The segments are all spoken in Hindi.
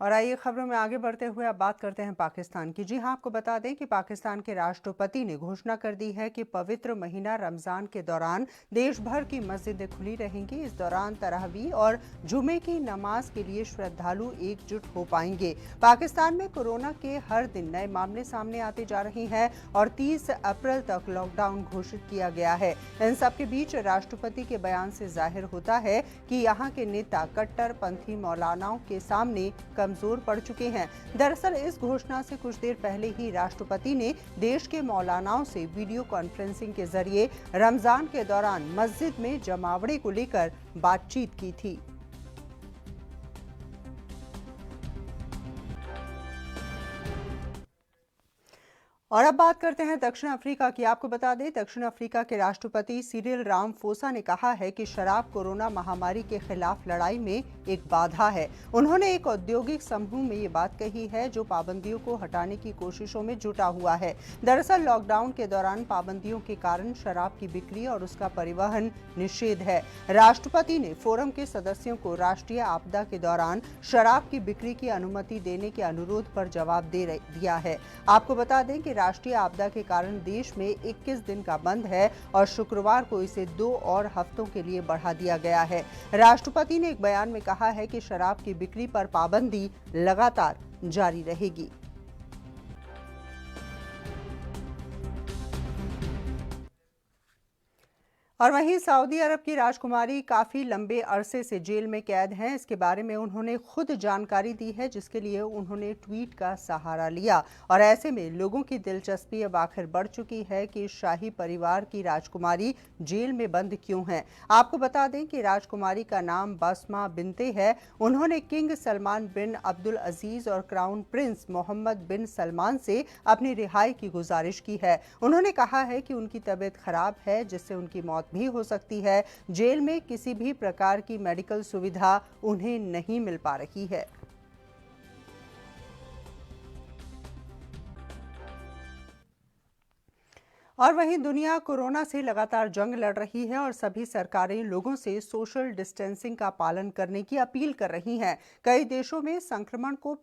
और आइए खबरों में आगे बढ़ते हुए अब बात करते हैं पाकिस्तान की। जी हां, आपको बता दें कि पाकिस्तान के राष्ट्रपति ने घोषणा कर दी है कि पवित्र महीना रमजान के दौरान देश भर की मस्जिदें खुली रहेंगी। इस दौरान तरावी और जुमे की नमाज के लिए श्रद्धालु एकजुट हो पाएंगे। पाकिस्तान में कोरोना के हर दिन नए मामले सामने आते जा रहे हैं और 30 अप्रैल तक लॉकडाउन घोषित किया गया है। इन सबके बीच राष्ट्रपति के बयान से जाहिर होता है कि यहाँ के नेता कट्टरपंथी मौलानाओं के सामने कमजोर पड़ चुके हैं। दरअसल इस घोषणा से कुछ देर पहले ही राष्ट्रपति ने देश के मौलानाओं से वीडियो कॉन्फ्रेंसिंग के जरिए रमजान के दौरान मस्जिद में जमावड़े को लेकर बातचीत की थी। और अब बात करते हैं दक्षिण अफ्रीका की। आपको बता दें, दक्षिण अफ्रीका के राष्ट्रपति सिरिल रामाफोसा ने कहा है कि शराब कोरोना महामारी के खिलाफ लड़ाई में एक बाधा है। उन्होंने एक औद्योगिक समूह में ये बात कही है जो पाबंदियों को हटाने की कोशिशों में जुटा हुआ है। दरअसल लॉकडाउन के दौरान पाबंदियों के कारण शराब की बिक्री और उसका परिवहन निषेध है। राष्ट्रपति ने फोरम के सदस्यों को राष्ट्रीय आपदा के दौरान शराब की बिक्री की अनुमति देने के अनुरोध पर जवाब दिया है। आपको बता दें कि राष्ट्रीय आपदा के कारण देश में 21 दिन का बंद है और शुक्रवार को इसे 2 और हफ्तों के लिए बढ़ा दिया गया है। राष्ट्रपति ने एक बयान में कहा है कि शराब की बिक्री पर पाबंदी लगातार जारी रहेगी। और वहीं सऊदी अरब की राजकुमारी काफी लंबे अरसे से जेल में कैद हैं। इसके बारे में उन्होंने खुद जानकारी दी है, जिसके लिए उन्होंने ट्वीट का सहारा लिया। और ऐसे में लोगों की दिलचस्पी अब आखिर बढ़ चुकी है कि शाही परिवार की राजकुमारी जेल में बंद क्यों है। आपको बता दें कि राजकुमारी का नाम बसमा बिनते है। उन्होंने किंग सलमान बिन अब्दुल अजीज और क्राउन प्रिंस मोहम्मद बिन सलमान से अपनी रिहाई की गुजारिश की है। उन्होंने कहा है कि उनकी तबीयत खराब है, जिससे उनकी मौत भी हो सकती है। जेल में किसी भी प्रकार की मेडिकल सुविधा उन्हें नहीं मिल पा रही है। और वहीं दुनिया कोरोना से लगातार जंग लड़ रही है और सभी सरकारें लोगों से सोशल डिस्टेंसिंग का पालन करने की अपील कर रही हैं। कई देशों में संक्रमण को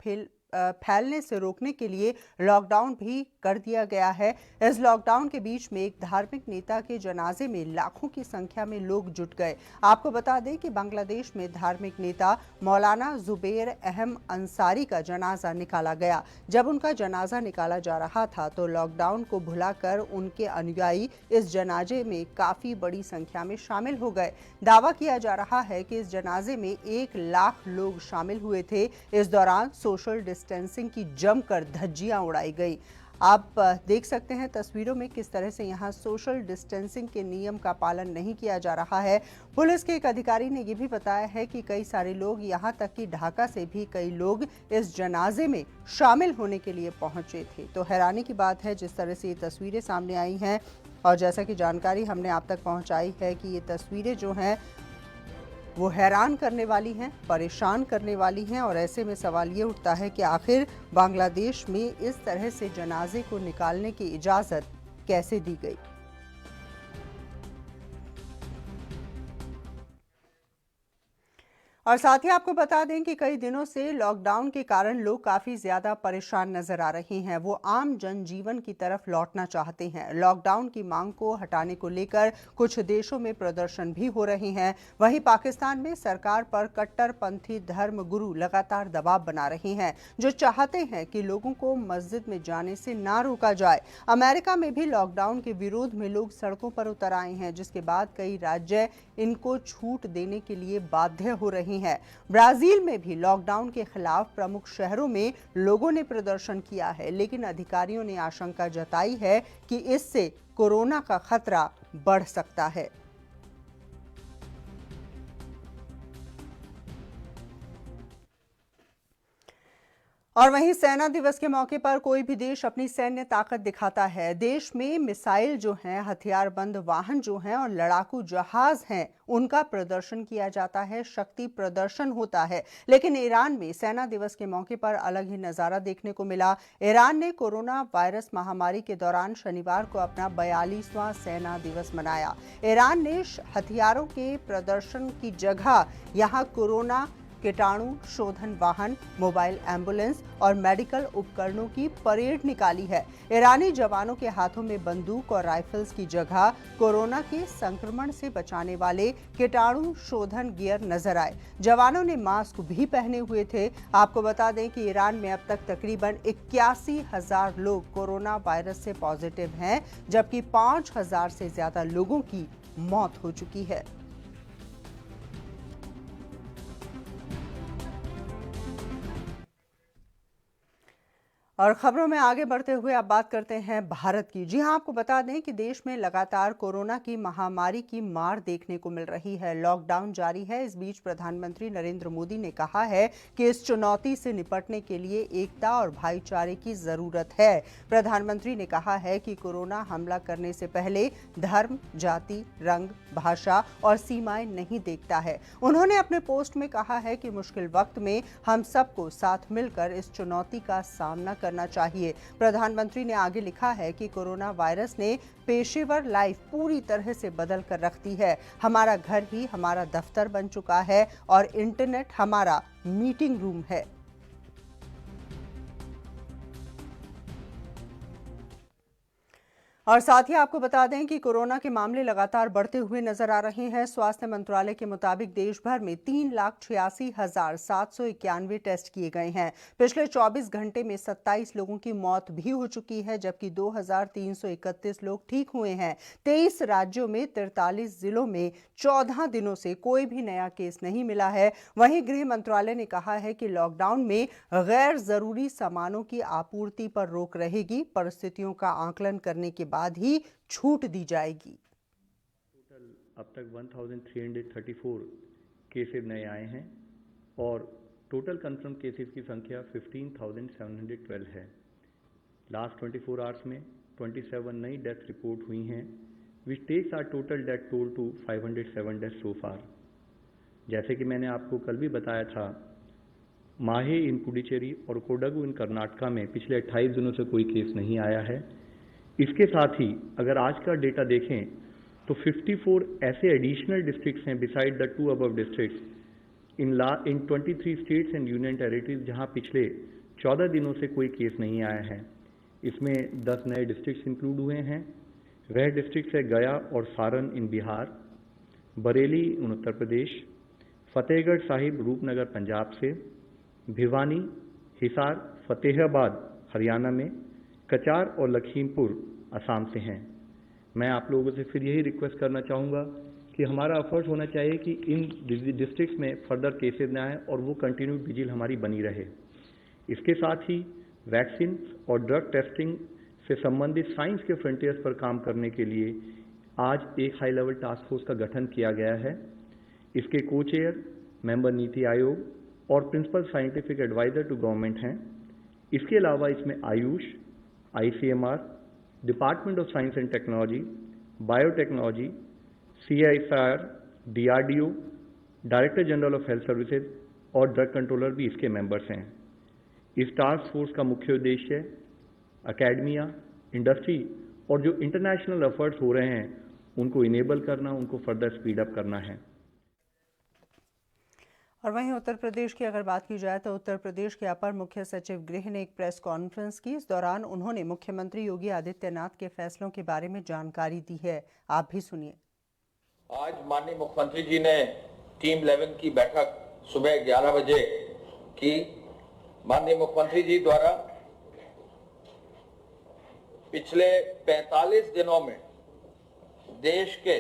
फैलने से रोकने के लिए लॉकडाउन भी कर दिया गया है। इस लॉकडाउन के बीच में एक धार्मिक नेता के जनाजे में लाखों की संख्या में लोग जुट गए। आपको बता दें कि बांग्लादेश में धार्मिक नेता मौलाना जुबेर अहम अंसारी का जनाजा निकाला गया। जब उनका जनाजा निकाला जा रहा था तो लॉकडाउन को भुलाकर उनके अनुयायी इस जनाजे में काफी बड़ी संख्या में शामिल हो गए। दावा किया जा रहा है कि इस जनाजे में 1 लाख लोग शामिल हुए थे। इस दौरान सोशल डिस्टेंसिंग की जमकर धज्जियां उड़ाई गई। आप देख सकते हैं तस्वीरों में किस तरह से यहाँ सोशल डिस्टेंसिंग के नियम का पालन नहीं किया जा रहा है। पुलिस के एक अधिकारी ने यह भी बताया है कि कई सारे लोग, यहाँ तक कि ढाका से भी कई लोग इस जनाजे में शामिल होने के लिए पहुंचे थे। तो हैरानी की बात है जिस तरह से ये तस्वीरें सामने आई हैं। और जैसा कि जानकारी हमने आप तक पहुंचाई है कि ये तस्वीरें जो हैं वो हैरान करने वाली हैं, परेशान करने वाली हैं। और ऐसे में सवाल ये उठता है कि आखिर बांग्लादेश में इस तरह से जनाजे को निकालने की इजाज़त कैसे दी गई। और साथ ही आपको बता दें कि कई दिनों से लॉकडाउन के कारण लोग काफ़ी ज़्यादा परेशान नजर आ रहे हैं। वो आम जनजीवन की तरफ लौटना चाहते हैं। लॉकडाउन की मांग को हटाने को लेकर कुछ देशों में प्रदर्शन भी हो रहे हैं। वहीं पाकिस्तान में सरकार पर कट्टरपंथी धर्म गुरु लगातार दबाव बना रहे हैं, जो चाहते हैं कि लोगों को मस्जिद में जाने से ना रोका जाए। अमेरिका में भी लॉकडाउन के विरोध में लोग सड़कों पर उतर आए हैं, जिसके बाद कई राज्य इनको छूट देने के लिए बाध्य हो रहे हैं। ब्राजील में भी लॉकडाउन के खिलाफ प्रमुख शहरों में लोगों ने प्रदर्शन किया है, लेकिन अधिकारियों ने आशंका जताई है कि इससे कोरोना का खतरा बढ़ सकता है। और वहीं सेना दिवस के मौके पर कोई भी देश अपनी सैन्य ताकत दिखाता है। देश में मिसाइल जो हैं, हथियारबंद वाहन जो हैं और लड़ाकू जहाज हैं, उनका प्रदर्शन किया जाता है, शक्ति प्रदर्शन होता है। लेकिन ईरान में सेना दिवस के मौके पर अलग ही नज़ारा देखने को मिला। ईरान ने कोरोना वायरस महामारी के दौरान शनिवार को अपना 42वां सेना दिवस मनाया। ईरान ने हथियारों के प्रदर्शन की जगह यहां कोरोना कीटाणु शोधन वाहन, मोबाइल एम्बुलेंस और मेडिकल उपकरणों की परेड निकाली है। ईरानी जवानों के हाथों में बंदूक और राइफल्स की जगह कोरोना के संक्रमण से बचाने वाले कीटाणु शोधन गियर नजर आए। जवानों ने मास्क भी पहने हुए थे। आपको बता दें कि ईरान में अब तक तकरीबन 81,000 लोग कोरोना वायरस से पॉजिटिव हैं, जबकि 5,000 से ज्यादा लोगों की मौत हो चुकी है। और खबरों में आगे बढ़ते हुए अब बात करते हैं भारत की। जी हां, आपको बता दें कि देश में लगातार कोरोना की महामारी की मार देखने को मिल रही है। लॉकडाउन जारी है। इस बीच प्रधानमंत्री नरेंद्र मोदी ने कहा है कि इस चुनौती से निपटने के लिए एकता और भाईचारे की जरूरत है। प्रधानमंत्री ने कहा है कि कोरोना हमला करने से पहले धर्म, जाति, रंग, भाषा और सीमाएं नहीं देखता है। उन्होंने अपने पोस्ट में कहा है कि मुश्किल वक्त में हम सबको साथ मिलकर इस चुनौती का सामना करना चाहिए। प्रधानमंत्री ने आगे लिखा है कि कोरोना वायरस ने पेशेवर लाइफ पूरी तरह से बदल कर रख दी है। हमारा घर ही हमारा दफ्तर बन चुका है और इंटरनेट हमारा मीटिंग रूम है। और साथ ही आपको बता दें कि कोरोना के मामले लगातार बढ़ते हुए नजर आ रहे हैं। स्वास्थ्य मंत्रालय के मुताबिक देश भर में 3,86,791 टेस्ट किए गए हैं। पिछले 24 घंटे में 27 लोगों की मौत भी हो चुकी है, जबकि 2,331 लोग ठीक हुए हैं। 23 राज्यों में 43 जिलों में 14 दिनों से कोई भी नया केस नहीं मिला है। वहीं गृह मंत्रालय ने कहा है कि लॉकडाउन में गैर जरूरी सामानों की आपूर्ति पर रोक रहेगी। परिस्थितियों का आकलन करने के बाद ही छूट दी जाएगी। टोटल अब तक 1334 केसेस नए आए हैं और टोटल कंफर्म केसेस की संख्या 15,712 है। लास्ट 24 आवर्स में 27 नई डेथ रिपोर्ट हुई हैं, which takes our total death toll to 507 death so far. जैसे कि मैंने आपको कल भी बताया था, माहे इन पुडुचेरी और कोडगु इन कर्नाटका में पिछले 28 दिनों से कोई केस नहीं आया है। इसके साथ ही अगर आज का डेटा देखें तो 54 ऐसे एडिशनल डिस्ट्रिक्ट्स हैं beside the 2 above districts in 23 states and union territories जहां पिछले 14 दिनों से कोई केस नहीं आया है। इसमें 10 नए डिस्ट्रिक्ट्स इंक्लूड हुए हैं। वह डिस्ट्रिक्ट्स है गया और सारण इन बिहार, बरेली इन उत्तर प्रदेश, फतेहगढ़ साहिब रूपनगर पंजाब से, भिवानी, हिसार, फतेहाबाद हरियाणा में, कचार और लखीमपुर असम से हैं। मैं आप लोगों से फिर यही रिक्वेस्ट करना चाहूँगा कि हमारा एफर्ट होना चाहिए कि इन डिस्ट्रिक्ट्स में फर्दर केसेज न आए और वो कंटिन्यूड विजिल हमारी बनी रहे। इसके साथ ही वैक्सीन और ड्रग टेस्टिंग से संबंधित साइंस के फ्रंटियर्स पर काम करने के लिए आज एक हाई लेवल टास्क फोर्स का गठन किया गया है। इसके को चेयर मेंबर नीति आयोग और principal scientific adviser to government हैं। इसके अलावा इसमें AYUSH, ICMR, department of science and technology, biotechnology, CSIR, DRDO, director general of health services और ड्रग कंट्रोलर भी इसके मेंबर्स हैं। इस टास्क फोर्स का मुख्य उद्देश्य एकेडमिया, इंडस्ट्री और जो इंटरनेशनल एफर्ट्स हो रहे हैं उनको इनेबल करना, उनको फर्दर स्पीड अप करना है। और वहीं उत्तर प्रदेश की अगर बात की जाए तो उत्तर प्रदेश के अपर मुख्य सचिव गृह ने एक प्रेस कॉन्फ्रेंस की। इस दौरान उन्होंने मुख्यमंत्री योगी आदित्यनाथ के फैसलों के बारे में जानकारी दी है। आप भी सुनिए। आज माननीय मुख्यमंत्री जी ने टीम 11 की बैठक सुबह 11 बजे की। माननीय मुख्यमंत्री जी द्वारा पिछले 45 दिनों में देश के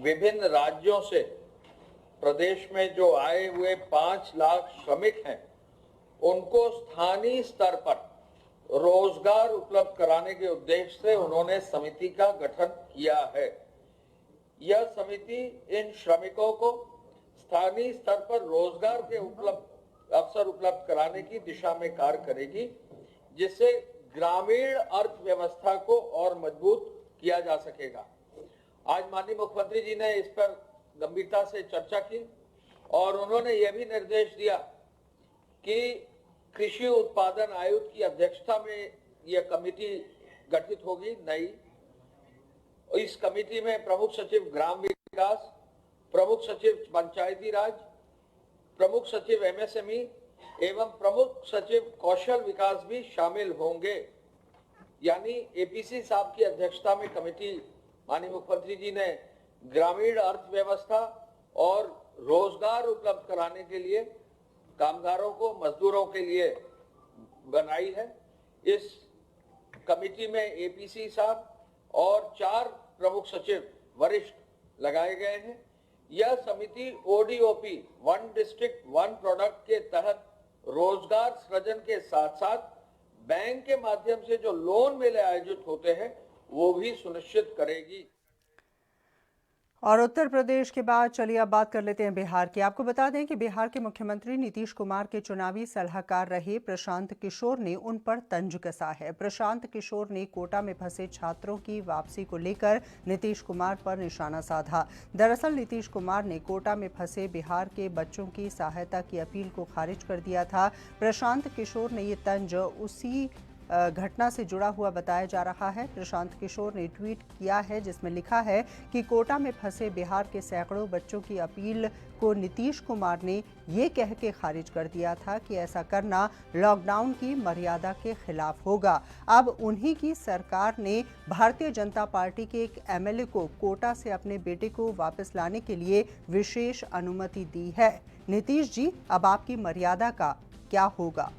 विभिन्न राज्यों से प्रदेश में जो आए हुए 5 लाख श्रमिक हैं, उनको स्थानीय स्तर पर रोजगार उपलब्ध कराने के उद्देश्य से उन्होंने समिति का गठन किया है। यह समिति इन श्रमिकों को स्थानीय स्तर पर रोजगार के अवसर उपलब्ध कराने की दिशा में कार्य करेगी, जिससे ग्रामीण अर्थव्यवस्था को और मजबूत किया जा सकेगा। आज माननीय मुख्यमंत्री जी ने इस पर गंभीरता से चर्चा की और उन्होंने यह भी निर्देश दिया कि कृषि उत्पादन आयुक्त की अध्यक्षता में यह कमेटी गठित होगी नई। इस कमेटी में प्रमुख सचिव ग्राम विकास, प्रमुख सचिव पंचायती राज, प्रमुख सचिव एमएसएमई एवं प्रमुख सचिव कौशल विकास भी शामिल होंगे। यानी एपीसी साहब की अध्यक्षता में कमेटी माननीय मुख्यमंत्री जी ने ग्रामीण अर्थव्यवस्था और रोजगार उपलब्ध कराने के लिए कामगारों को, मजदूरों के लिए बनाई है। इस कमेटी में एपीसी साहब और 4 प्रमुख सचिव वरिष्ठ लगाए गए हैं। यह समिति ODOP, one district one product के तहत रोजगार सृजन के साथ साथ बैंक के माध्यम से जो लोन मेले आयोजित होते हैं वो भी सुनिश्चित करेगी। और उत्तर प्रदेश के बाद चलिए अब बात कर लेते हैं बिहार की। आपको बता दें कि बिहार के मुख्यमंत्री नीतीश कुमार के चुनावी सलाहकार रहे प्रशांत किशोर ने उन पर तंज कसा है। प्रशांत किशोर ने कोटा में फंसे छात्रों की वापसी को लेकर नीतीश कुमार पर निशाना साधा। दरअसल नीतीश कुमार ने कोटा में फंसे बिहार के बच्चों की सहायता की अपील को खारिज कर दिया था। प्रशांत किशोर ने ये तंज उसी घटना से जुड़ा हुआ बताया जा रहा है। प्रशांत किशोर ने ट्वीट किया है जिसमें लिखा है कि कोटा में फंसे बिहार के सैकड़ों बच्चों की अपील को नीतीश कुमार ने ये कह के खारिज कर दिया था कि ऐसा करना लॉकडाउन की मर्यादा के खिलाफ होगा। अब उन्हीं की सरकार ने भारतीय जनता पार्टी के एक एमएलए को कोटा से अपने बेटे को वापस लाने के लिए विशेष अनुमति दी है। नीतीश जी, अब आपकी मर्यादा का क्या होगा?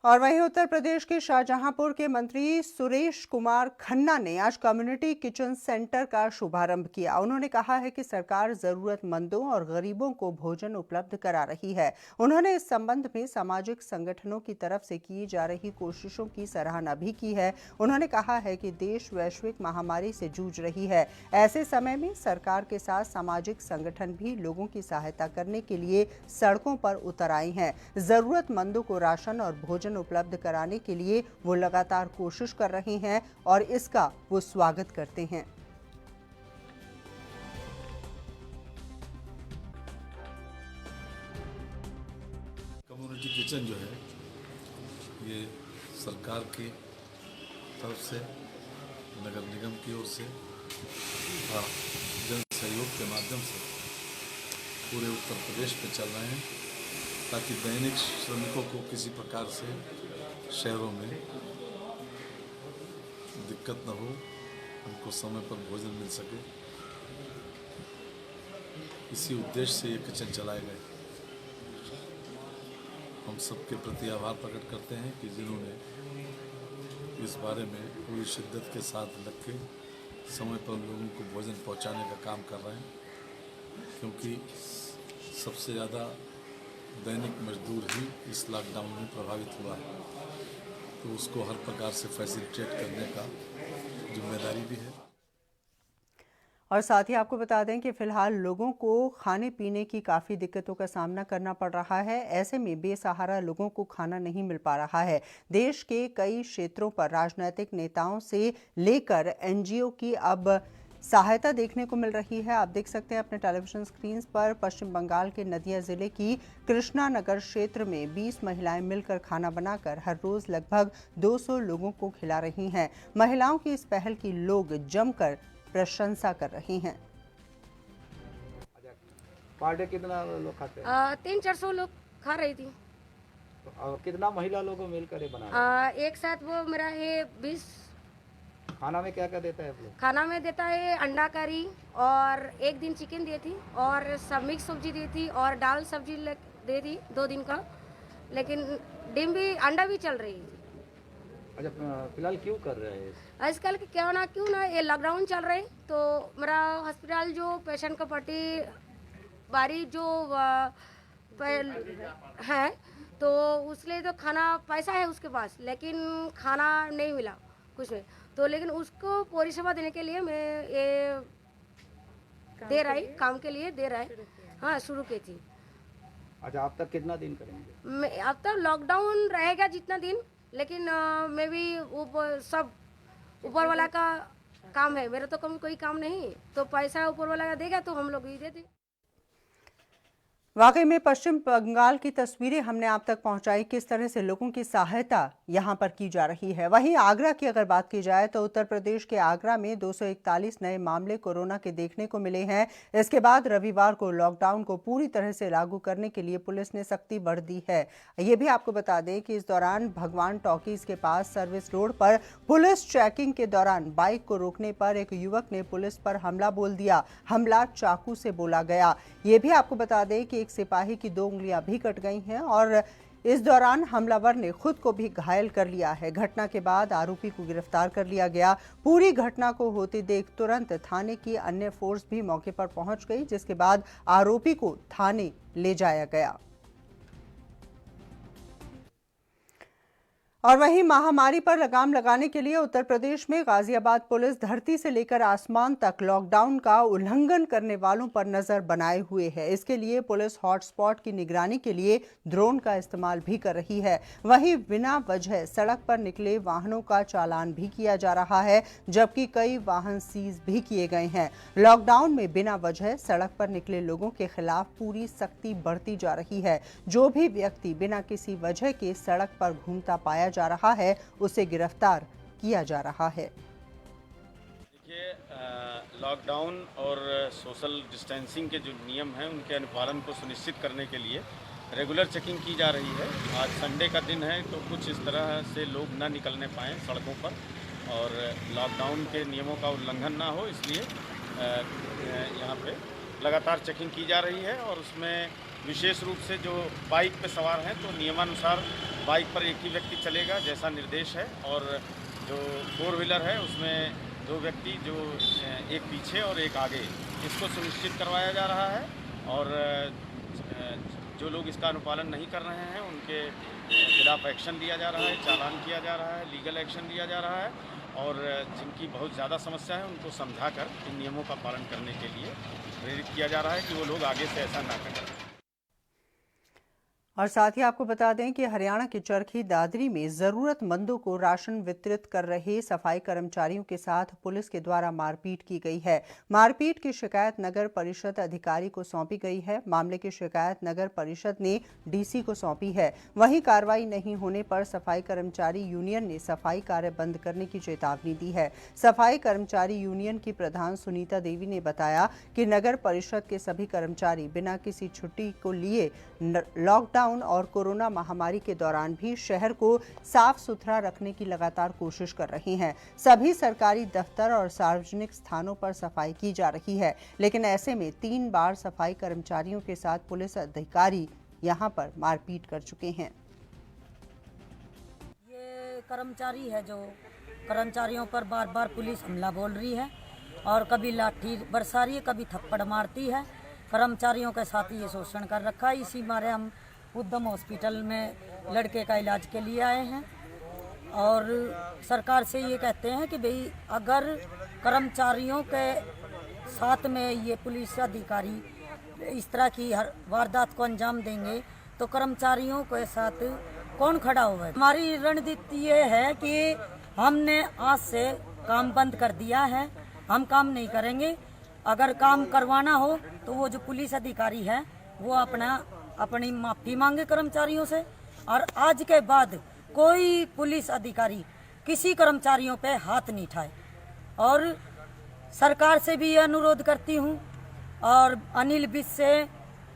और वहीं उत्तर प्रदेश के शाहजहांपुर के मंत्री सुरेश कुमार खन्ना ने आज कम्युनिटी किचन सेंटर का शुभारंभ किया। उन्होंने कहा है कि सरकार जरूरतमंदों और गरीबों को भोजन उपलब्ध करा रही है। उन्होंने इस संबंध में सामाजिक संगठनों की तरफ से की जा रही कोशिशों की सराहना भी की है। उन्होंने कहा है कि देश वैश्विक महामारी से जूझ रही है। ऐसे समय में सरकार के साथ सामाजिक संगठन भी लोगों की सहायता करने के लिए सड़कों पर उतर आए हैं। जरूरतमंदों को राशन और भोजन उपलब्ध कराने के लिए वो लगातार कोशिश कर रहे हैं और इसका वो स्वागत करते हैं। कम्युनिटी किचन जो है ये सरकार की तरफ से, नगर निगम की ओर से और जन सहयोग के माध्यम से पूरे उत्तर प्रदेश में चल रहे हैं ताकि दैनिक श्रमिकों को किसी प्रकार से शहरों में दिक्कत न हो, उनको समय पर भोजन मिल सके। इसी उद्देश्य से ये किचन चलाए गए। हम सबके प्रति आभार प्रकट करते हैं कि जिन्होंने इस बारे में पूरी शिद्दत के साथ लग के समय पर लोगों को भोजन पहुंचाने का काम कर रहे हैं, क्योंकि सबसे ज़्यादा दैनिक मजदूर ही इस लॉकडाउन में प्रभावित हुआ है, तो उसको हर प्रकार से फैसिलिटेट करने का जिम्मेदारी भी है। और साथ ही आपको बता दें कि फिलहाल लोगों को खाने पीने की काफ़ी दिक्कतों का सामना करना पड़ रहा है। ऐसे में बेसहारा लोगों को खाना नहीं मिल पा रहा है। देश के कई क्षेत्रों पर राजनीतिक नेताओं से लेकर एनजीओ की अब सहायता देखने को मिल रही है। आप देख सकते हैं अपने टेलीविजन स्क्रीन पर पश्चिम बंगाल के नदिया जिले की कृष्णा नगर क्षेत्र में 20 महिलाएं मिलकर खाना बनाकर हर रोज लगभग 200 लोगों को खिला रही हैं। महिलाओं की इस पहल की लोग जमकर प्रशंसा कर रहे हैं। पर डे कितना लोग खाते हैं? 300-400 लोग खा रही थी। और कितना महिला लोग मिलकर ये बना रहे हैं? एक साथ वो मेरा है 20। खाना में क्या क्या देता है आप लोग? खाना में देता है अंडा करी और एक दिन चिकन दी थी और सब मिक्स सब्जी दी थी और दाल सब्जी दे दी 2 दिन का, लेकिन डिम भी अंडा भी चल रही है। अच्छा, फिलहाल क्यों कर रहे हैं? आजकल क्यों ना ये लॉकडाउन चल रहे तो मेरा हॉस्पिटल जो पेशेंट का पट्टी बारी जो है तो उसलिए तो खाना पैसा है उसके पास, लेकिन खाना नहीं मिला कुछ नहीं, तो लेकिन उसको परिसेवा देने के लिए मैं ये दे रहा है, काम के लिए दे रहा है। हाँ, शुरू की थी। अच्छा, आप तक कितना दिन करेंगे? अब तक लॉकडाउन रहेगा जितना दिन, लेकिन मैं भी सब ऊपर वाला का काम है, मेरा तो कोई काम नहीं, तो पैसा ऊपर वाला का देगा तो हम लोग भी देते। वाकई में पश्चिम बंगाल की तस्वीरें हमने आप तक पहुंचाई, किस तरह से लोगों की सहायता यहां पर की जा रही है। वहीं आगरा की अगर बात की जाए तो उत्तर प्रदेश के आगरा में 241 नए मामले कोरोना के देखने को मिले हैं। इसके बाद रविवार को लॉकडाउन को पूरी तरह से लागू करने के लिए पुलिस ने सख्ती बढ़ दी है। ये भी आपको बता दें कि इस दौरान भगवान टॉकीज के पास सर्विस रोड पर पुलिस चेकिंग के दौरान बाइक को रोकने पर एक युवक ने पुलिस पर हमला बोल दिया। हमला चाकू से बोला गया। ये भी आपको बता दें कि एक सिपाही की 2 उंगलियां भी कट गई हैं और इस दौरान हमलावर ने खुद को भी घायल कर लिया है। घटना के बाद आरोपी को गिरफ्तार कर लिया गया। पूरी घटना को होते देख तुरंत थाने की अन्य फोर्स भी मौके पर पहुंच गई, जिसके बाद आरोपी को थाने ले जाया गया। और वहीं महामारी पर लगाम लगाने के लिए उत्तर प्रदेश में गाजियाबाद पुलिस धरती से लेकर आसमान तक लॉकडाउन का उल्लंघन करने वालों पर नजर बनाए हुए है। इसके लिए पुलिस हॉटस्पॉट की निगरानी के लिए ड्रोन का इस्तेमाल भी कर रही है। वहीं बिना वजह सड़क पर निकले वाहनों का चालान भी किया जा रहा है, जबकि कई वाहन सीज भी किए गए हैं। लॉकडाउन में बिना वजह सड़क पर निकले लोगों के खिलाफ पूरी सख्ती बढ़ती जा रही है। जो भी व्यक्ति बिना किसी वजह के सड़क पर घूमता पाया जा रहा है, उसे गिरफ्तार किया जा रहा है। देखिए, लॉकडाउन और सोशल डिस्टेंसिंग के जो नियम हैं उनके अनुपालन को सुनिश्चित करने के लिए रेगुलर चेकिंग की जा रही है। आज संडे का दिन है तो कुछ इस तरह से लोग ना निकलने पाएँ सड़कों पर और लॉकडाउन के नियमों का उल्लंघन ना हो, इसलिए यहाँ पे लगातार चेकिंग की जा रही है। और उसमें विशेष रूप से जो बाइक पे सवार हैं तो नियमानुसार बाइक पर एक ही व्यक्ति चलेगा जैसा निर्देश है, और जो 4 व्हीलर है उसमें 2 व्यक्ति, जो एक पीछे और एक आगे, इसको सुनिश्चित करवाया जा रहा है। और जो लोग इसका अनुपालन नहीं कर रहे हैं उनके खिलाफ एक्शन लिया जा रहा है, चालान किया जा रहा है, लीगल एक्शन लिया जा रहा है। और जिनकी बहुत ज़्यादा समस्या है उनको समझाकर इन नियमों का पालन करने के लिए प्रेरित किया जा रहा है कि वो लोग आगे से ऐसा ना करें। और साथ ही आपको बता दें कि हरियाणा के चरखी दादरी में जरूरतमंदों को राशन वितरित कर रहे सफाई कर्मचारियों के साथ पुलिस के द्वारा मारपीट की गई है। मारपीट की शिकायत नगर परिषद अधिकारी को सौंपी गई है। मामले की शिकायत नगर परिषद ने डीसी को सौंपी है। वहीं कार्रवाई नहीं होने पर सफाई कर्मचारी यूनियन ने सफाई कार्य बंद करने की चेतावनी दी है। सफाई कर्मचारी यूनियन की प्रधान सुनीता देवी ने बताया कि नगर परिषद के सभी कर्मचारी बिना किसी छुट्टी को लिए लॉकडाउन और कोरोना महामारी के दौरान भी शहर को साफ सुथरा रखने की लगातार कोशिश कर रही हैं। सभी सरकारी दफ्तर और सार्वजनिक स्थानों पर सफाई की जा रही है, लेकिन ऐसे में 3 बार सफाई कर्मचारियों के साथ पुलिस अधिकारी यहां पर मारपीट कर चुके हैं। ये कर्मचारी है जो कर्मचारियों पर बार बार पुलिस हमला बोल रही है और कभी लाठी बरसा रही है, कभी थप्पड़ मारती है। कर्मचारियों के साथ ये शोषण कर रखा है। इसी मारे हम उद्यम हॉस्पिटल में लड़के का इलाज के लिए आए हैं और सरकार से ये कहते हैं कि भाई अगर कर्मचारियों के साथ में ये पुलिस अधिकारी इस तरह की हर वारदात को अंजाम देंगे तो कर्मचारियों के साथ कौन खड़ा हुआ है। हमारी रणनीति ये है कि हमने आज से काम बंद कर दिया है, हम काम नहीं करेंगे। अगर काम करवाना हो तो वो जो पुलिस अधिकारी है वो अपनी माफ़ी मांगे कर्मचारियों से, और आज के बाद कोई पुलिस अधिकारी किसी कर्मचारियों पे हाथ नहीं उठाए। और सरकार से भी ये अनुरोध करती हूँ और अनिल विज से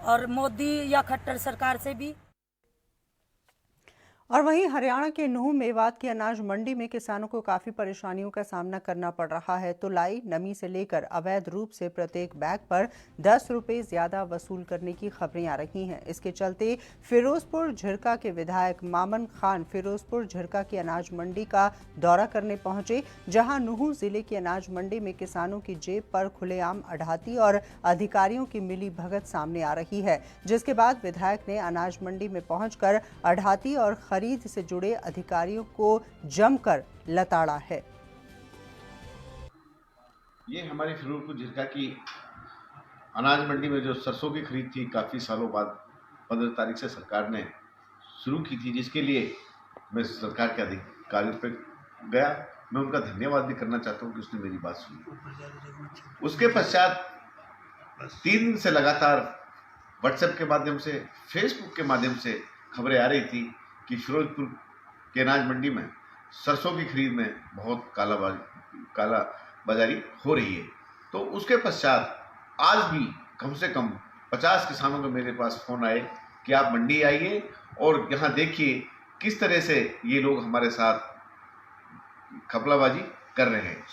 और मोदी या खट्टर सरकार से भी। और वहीं हरियाणा के नूह मेवात की अनाज मंडी में किसानों को काफी परेशानियों का सामना करना पड़ रहा है। तुलाई, नमी से लेकर अवैध रूप से प्रत्येक बैग पर 10 रुपये ज्यादा वसूल करने की खबरें आ रही हैं। इसके चलते फिरोजपुर झिरका के विधायक मामन खान फिरोजपुर झिरका की अनाज मंडी का दौरा करने पहुंचे, जहां नूह जिले की अनाज मंडी में किसानों की जेब पर खुलेआम अढ़ाती और अधिकारियों की मिली भगत सामने आ रही है। जिसके बाद विधायक ने अनाज मंडी में पहुंचकर अढ़ाती और खरीद से जुड़े अधिकारियों को जमकर लताड़ा है। ये हमारी फिरोजपुर झिरका की अनाज मंडी में जो सरसों की खरीद थी, काफ़ी सालों बाद 15 तारीख से सरकार ने शुरू की थी, जिसके लिए मैं सरकार के अधिकारियों पर गया। मैं उनका धन्यवाद भी करना चाहता हूँ कि उसने मेरी बात सुनी। उसके पश्चात 3 दिन से लगातार व्हाट्सएप के माध्यम से, फेसबुक के माध्यम से खबरें आ रही थी कि फिरोजपुर के अनाज मंडी में सरसों की खरीद में बहुत काला बाजारी हो रही है। तो उसके पश्चात आज भी कम से कम 50 किसानों के मेरे पास फ़ोन आए कि आप मंडी आइए और यहाँ देखिए किस तरह से ये लोग हमारे साथ घपलाबाजी कर रहे हैं।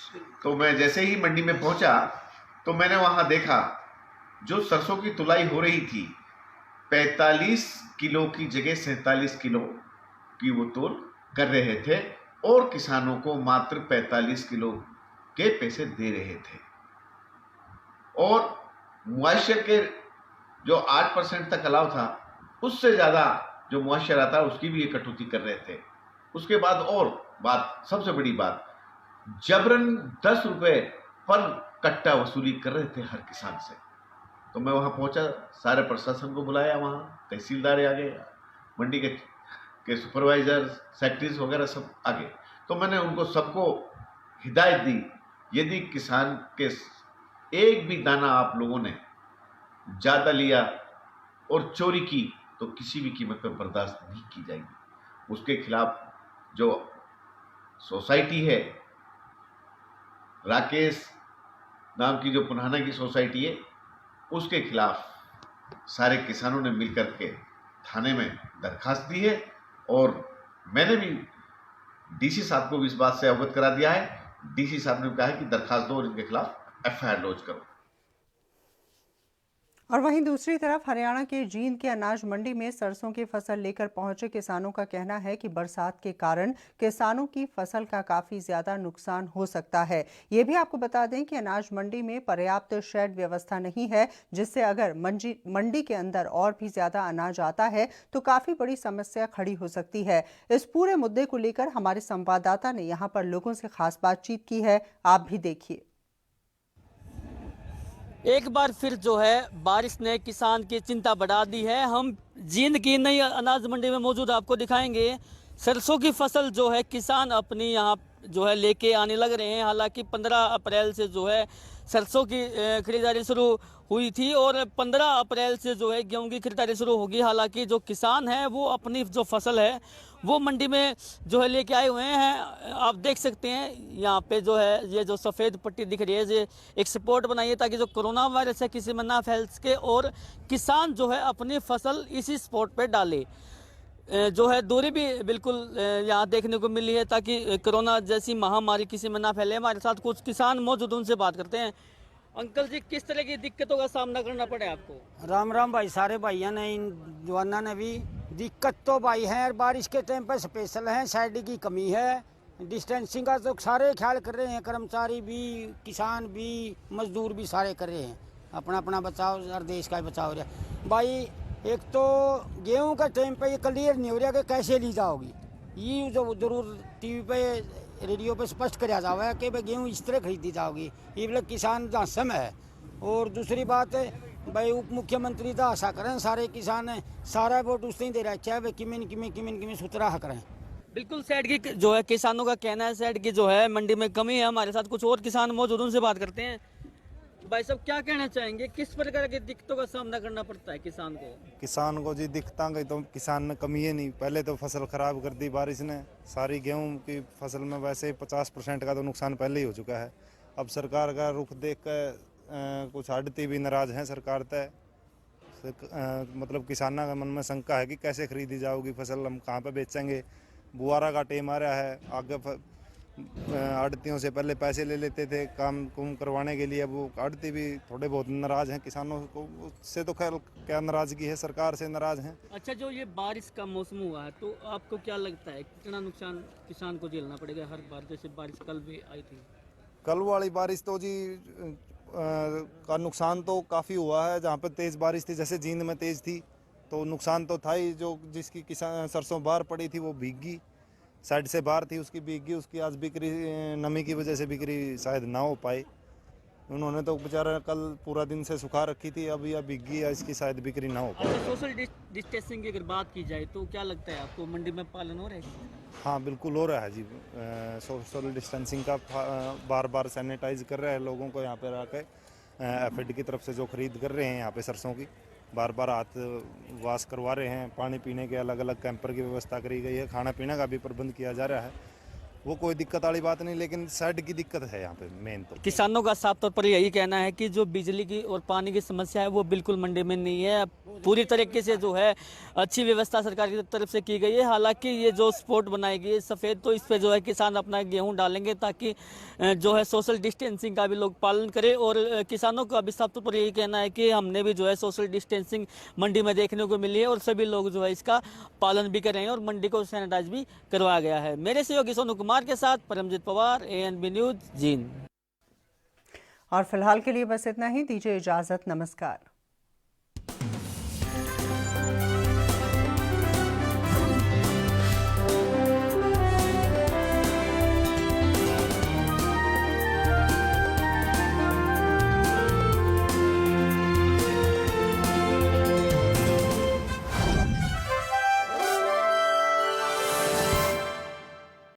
तो मैं जैसे ही मंडी में पहुंचा तो मैंने वहाँ देखा जो सरसों की तुलाई हो रही थी 45 किलो की जगह 47 किलो की वो तोल कर रहे थे और किसानों को मात्र 45 किलो के पैसे दे रहे थे और मुआशर के जो 8% तक अलाव था उससे ज़्यादा जो मुआशर आता उसकी भी ये कटौती कर रहे थे। उसके बाद और बात, सबसे बड़ी बात, जबरन 10 रुपए पर कट्टा वसूली कर रहे थे हर किसान से। तो मैं वहाँ पहुँचा, सारे प्रशासन को बुलाया, वहाँ तहसीलदार आ गए, मंडी के सुपरवाइजर, सेक्रेटरीज वगैरह सब आ गए। तो मैंने उनको सबको हिदायत दी, यदि किसान के एक भी दाना आप लोगों ने ज़्यादा लिया और चोरी की तो किसी भी कीमत पर बर्दाश्त नहीं की जाएगी। उसके खिलाफ जो सोसाइटी है, राकेश नाम की जो पुनाना की सोसाइटी है, उसके खिलाफ सारे किसानों ने मिलकर के थाने में दरखास्त दी है और मैंने भी डीसी साहब को भी इस बात से अवगत करा दिया है। डीसी साहब ने कहा है कि दरखास्त दो और इनके खिलाफ एफआईआर लॉन्च करो। और वहीं दूसरी तरफ हरियाणा के जींद के अनाज मंडी में सरसों की फसल लेकर पहुंचे किसानों का कहना है कि बरसात के कारण किसानों की फसल का काफी ज्यादा नुकसान हो सकता है। ये भी आपको बता दें कि अनाज मंडी में पर्याप्त शेड व्यवस्था नहीं है, जिससे अगर मंडी के अंदर और भी ज्यादा अनाज आता है तो काफी बड़ी समस्या खड़ी हो सकती है। इस पूरे मुद्दे को लेकर हमारे संवाददाता ने यहाँ पर लोगों से खास बातचीत की है, आप भी देखिए। एक बार फिर जो है बारिश ने किसान की चिंता बढ़ा दी है। हम जींद की नई अनाज मंडी में मौजूद आपको दिखाएंगे। सरसों की फसल जो है किसान अपनी यहाँ जो है लेके आने लग रहे हैं। हालांकि 15 अप्रैल से जो है सरसों की खरीदारी शुरू हुई थी और 15 अप्रैल से जो है गेहूं की खरीदारी शुरू होगी। हालांकि जो किसान है वो अपनी जो फसल है वो मंडी में जो है लेके आए हुए हैं। आप देख सकते हैं यहाँ पे जो है ये जो सफ़ेद पट्टी दिख रही है ये एक सपोर्ट बनाई है ताकि जो कोरोना वायरस है किसी में ना फैल सके और किसान जो है अपनी फसल इसी स्पॉट पे डाले। जो है दूरी भी बिल्कुल यहाँ देखने को मिली है ताकि कोरोना जैसी महामारी किसी में ना फैले। हमारे साथ कुछ किसान मौजूद, उनसे बात करते हैं। अंकल जी, किस तरह की दिक्कतों का सामना करना पड़े आपको? राम राम भाई, सारे भाइयों ने, इन जवाना ने भी दिक्कत तो भाई है। बारिश के टाइम पर स्पेशल है, साइड की कमी है, डिस्टेंसिंग का तो सारे ख्याल कर रहे हैं, कर्मचारी भी, किसान भी, मजदूर भी सारे कर रहे हैं। अपना अपना बचाव और देश का बचाव रहा भाई। एक तो गेहूं का टाइम पे ये क्लियर नहीं हो रहा कि कैसे ली जाओगी। ये जो जरूर टीवी पे, रेडियो पे स्पष्ट कराया जावा है कि भाई गेहूं इस तरह खरीदी जाओगी, ये बोले किसान जहाँ समय है। और दूसरी बात भाई उप मुख्यमंत्री तो आशा करें सारे किसान सारा वोट उससे ही दे रखा है भाई, किमिन सुतरा करें। बिल्कुल साइड की जो है किसानों का कहना है, साइड की जो है मंडी में कमी है। हमारे साथ कुछ और किसान मौजूद, उनसे बात करते हैं। भाई साहब, क्या कहना चाहेंगे, किस प्रकार की दिक्कतों का सामना करना पड़ता है किसान को? किसान को जी दिक्कत गई तो किसान में कमी है नहीं। पहले तो फसल खराब कर दी बारिश ने, सारी गेहूं की फसल में वैसे ही 50% का तो नुकसान पहले ही हो चुका है। अब सरकार का रुख देख कर कुछ आड़ती भी नाराज हैं सरकार तय। मतलब किसानों के मन में शंका है कि कैसे खरीदी जाओगी फसल, हम कहाँ पे बेचेंगे। बुआरा का टेम आ रहा है, आगे आड़तियों से पहले पैसे ले लेते थे काम कुम करवाने के लिए। वो आड़ती भी थोड़े बहुत नाराज हैं, किसानों को उससे तो खैर क्या नाराजगी है, सरकार से नाराज हैं। अच्छा, जो ये बारिश का मौसम हुआ है तो आपको क्या लगता है कितना नुकसान किसान को झेलना पड़ेगा हर बार? जैसे बारिश कल भी आई थी, कल वाली बारिश तो जी का नुकसान तो काफ़ी हुआ है। जहाँ पर तेज़ बारिश थी, जैसे जींद में तेज़ थी तो नुकसान तो था ही। जो जिसकी किसान सरसों बाहर पड़ी थी वो भीगी, साइड से बाहर थी उसकी भीगी, उसकी आज बिक्री नमी की वजह से बिक्री शायद ना हो पाई। उन्होंने तो बेचारा कल पूरा दिन से सुखा रखी थी, अब यह भीगी है, इसकी शायद बिक्री ना हो पाई। अच्छा, सोशल डिस्टेंसिंग की अगर बात की जाए तो क्या लगता है आपको, मंडी में पालन हो रहा है? हाँ बिल्कुल हो रहा है जी। सोशल डिस्टेंसिंग का बार बार सैनिटाइज कर रहे हैं लोगों को यहाँ पे रह के। एफएड की तरफ से जो खरीद कर रहे हैं यहाँ पे सरसों की, बार बार हाथ वाश करवा रहे हैं। पानी पीने के अलग अलग कैंपर की व्यवस्था करी गई है, खाना पीने का भी प्रबंध किया जा रहा है। वो कोई दिक्कत वाली बात नहीं, लेकिन शेड की दिक्कत है यहाँ पे मेन। तो किसानों का साफ तौर पर यही कहना है कि जो बिजली की और पानी की समस्या है वो बिल्कुल मंडी में नहीं है। पूरी तरीके से जो है अच्छी व्यवस्था सरकार की तरफ से की गई है। हालांकि ये जो स्पॉट बनाई गई है सफ़ेद, तो इस पे जो है किसान अपना गेहूं डालेंगे ताकि जो है सोशल डिस्टेंसिंग का भी लोग पालन करें। और किसानों का भी साफ तौर पर यही कहना है कि हमने भी जो है सोशल डिस्टेंसिंग मंडी में देखने को मिली है और सभी लोग जो है इसका पालन भी कर रहे हैं और मंडी को सैनिटाइज भी करवाया गया है। मेरे सहयोगी सोनू कुमार के साथ परमजीत पवार, ANB न्यूज, जींद। और फिलहाल के लिए बस इतना ही, दीजिए इजाजत, नमस्कार।